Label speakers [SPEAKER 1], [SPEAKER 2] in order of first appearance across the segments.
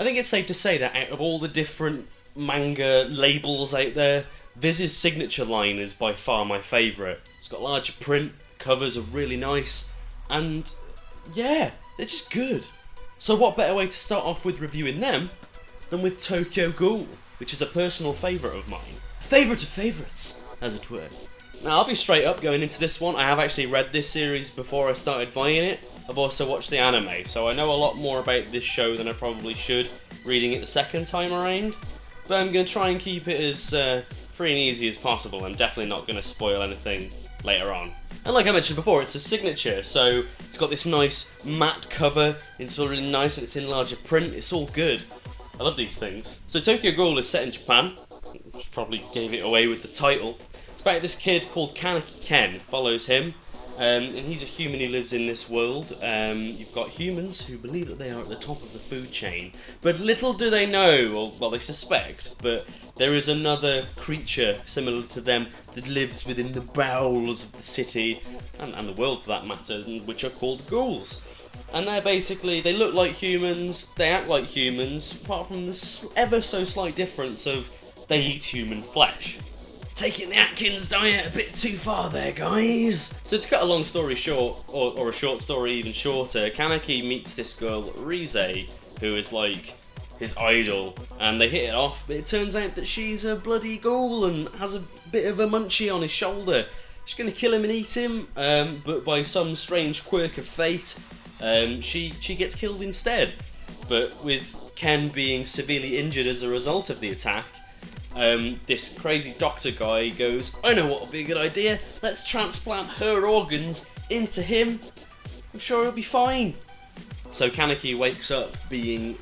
[SPEAKER 1] I think it's safe to say that out of all the different manga labels out there, Viz's signature line is by far my favourite. It's got larger print, covers are really nice, and yeah, they're just good. So what better way to start off with reviewing them than with Tokyo Ghoul, which is a personal favourite of mine. A favourite of favourites, as it were. Now, I'll be straight up going into this one. I have actually read this series before I started buying it. I've also watched the anime, so I know a lot more about this show than I probably should reading it the second time around. But I'm going to try and keep it as free and easy as possible. I'm definitely not going to spoil anything later on. And like I mentioned before, it's a signature, so it's got this nice matte cover, it's all really nice and it's in larger print, it's all good. I love these things. So Tokyo Ghoul is set in Japan, which probably gave it away with the title. It's about this kid called Kaneki Ken, follows him, and he's a human who lives in this world. You've got humans who believe that they are at the top of the food chain, but little do they know, or well they suspect, but there is another creature similar to them that lives within the bowels of the city, and the world for that matter, which are called ghouls. And they're basically, they look like humans, they act like humans, apart from the ever so slight difference of they eat human flesh. Taking the Atkins diet a bit too far there, guys. So to cut a long story short, or a short story even shorter, Kaneki meets this girl, Rize, who is like his idol, and they hit it off, but it turns out that she's a bloody ghoul and has a bit of a munchie on his shoulder. She's going to kill him and eat him, but by some strange quirk of fate, she gets killed instead. But with Ken being severely injured as a result of the attack, this crazy doctor guy goes, I know what would be a good idea, let's transplant her organs into him, I'm sure he'll be fine. So Kaneki wakes up being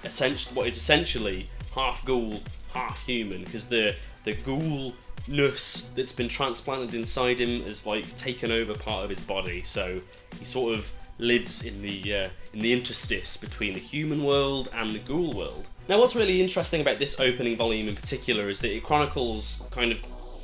[SPEAKER 1] what is essentially half ghoul, half human, because the ghoulness that's been transplanted inside him has like taken over part of his body, so he sort of lives in the interstice between the human world and the ghoul world. Now what's really interesting about this opening volume in particular is that it chronicles kind of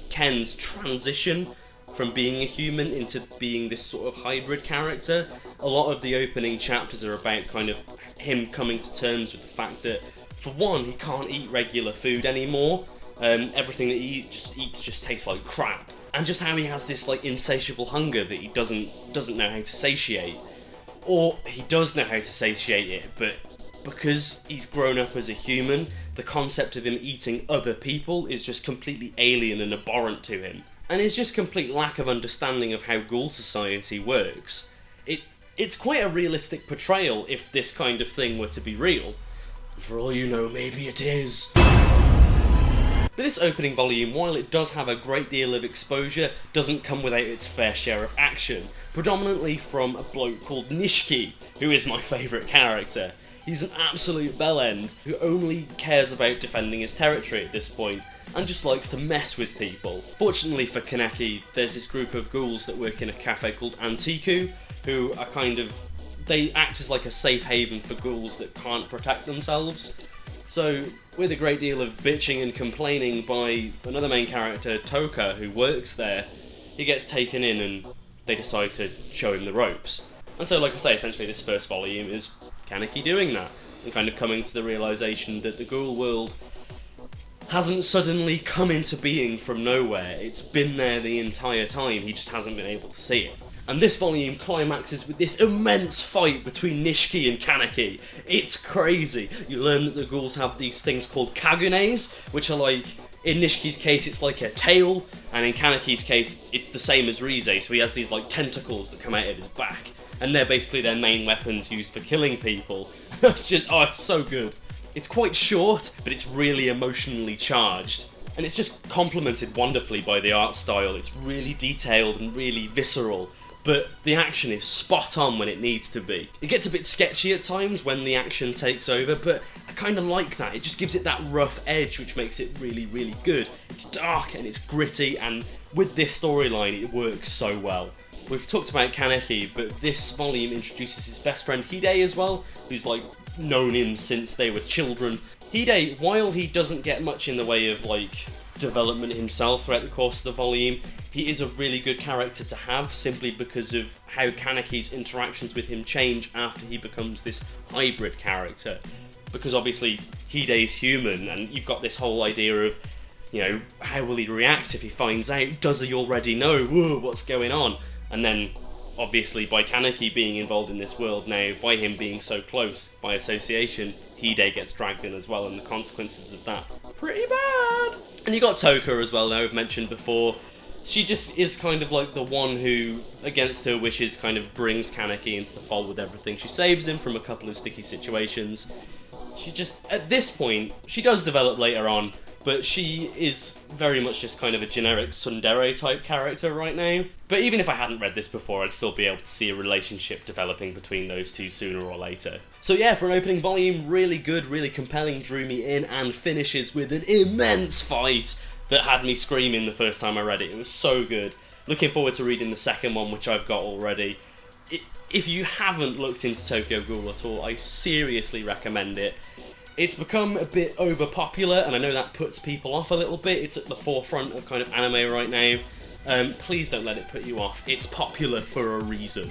[SPEAKER 1] Ken's transition from being a human into being this sort of hybrid character. A lot of the opening chapters are about kind of him coming to terms with the fact that, for one, he can't eat regular food anymore. Everything that he eats just tastes like crap. And just how he has this like insatiable hunger that he doesn't know how to satiate. Or he does know how to satiate it, but because he's grown up as a human, the concept of him eating other people is just completely alien and abhorrent to him. And his just complete lack of understanding of how ghoul society works. It's quite a realistic portrayal if this kind of thing were to be real. For all you know, maybe it is. But this opening volume, while it does have a great deal of exposure, doesn't come without its fair share of action, predominantly from a bloke called Nishiki, who is my favourite character. He's an absolute bellend who only cares about defending his territory at this point, and just likes to mess with people. Fortunately for Kaneki, there's this group of ghouls that work in a cafe called Antiku, who are they act as like a safe haven for ghouls that can't protect themselves. So, with a great deal of bitching and complaining by another main character, Toka, who works there, he gets taken in and they decide to show him the ropes. And so, like I say, essentially this first volume is Kaneki doing that, and kind of coming to the realisation that the ghoul world hasn't suddenly come into being from nowhere. It's been there the entire time, he just hasn't been able to see it. And this volume climaxes with this immense fight between Nishiki and Kaneki. It's crazy. You learn that the ghouls have these things called kagunes, which are like, in Nishiki's case it's like a tail, and in Kaneki's case it's the same as Rize, so he has these like tentacles that come out of his back. And they're basically their main weapons used for killing people. It's so good. It's quite short, but it's really emotionally charged. And it's just complemented wonderfully by the art style. It's really detailed and really visceral. But the action is spot on when it needs to be. It gets a bit sketchy at times when the action takes over, but I kind of like that. It just gives it that rough edge, which makes it really, really good. It's dark and it's gritty, and with this storyline, it works so well. We've talked about Kaneki, but this volume introduces his best friend Hide as well, who's like known him since they were children. Hide, while he doesn't get much in the way of like development himself throughout the course of the volume, he is a really good character to have simply because of how Kaneki's interactions with him change after he becomes this hybrid character. because obviously Hide's human, and you've got this whole idea of, you know, how will he react if he finds out? Does he already know? Whoa, what's going on? And then, obviously, by Kaneki being involved in this world now, by him being so close, by association, Hide gets dragged in as well, and the consequences of that, pretty bad. And you got Toka as well, now I've mentioned before. She just is kind of like the one who, against her wishes, kind of brings Kaneki into the fold with everything. She saves him from a couple of sticky situations. She just, at this point, she does develop later on, but she is very much just kind of a generic tsundere type character right now. But even if I hadn't read this before, I'd still be able to see a relationship developing between those two sooner or later. So yeah, for an opening volume, really good, really compelling, drew me in, and finishes with an immense fight that had me screaming the first time I read it. It was so good. Looking forward to reading the second one, which I've got already. If you haven't looked into Tokyo Ghoul at all, I seriously recommend it. It's become a bit over-popular, and I know that puts people off a little bit. It's at the forefront of kind of anime right now. Please don't let it put you off. It's popular for a reason.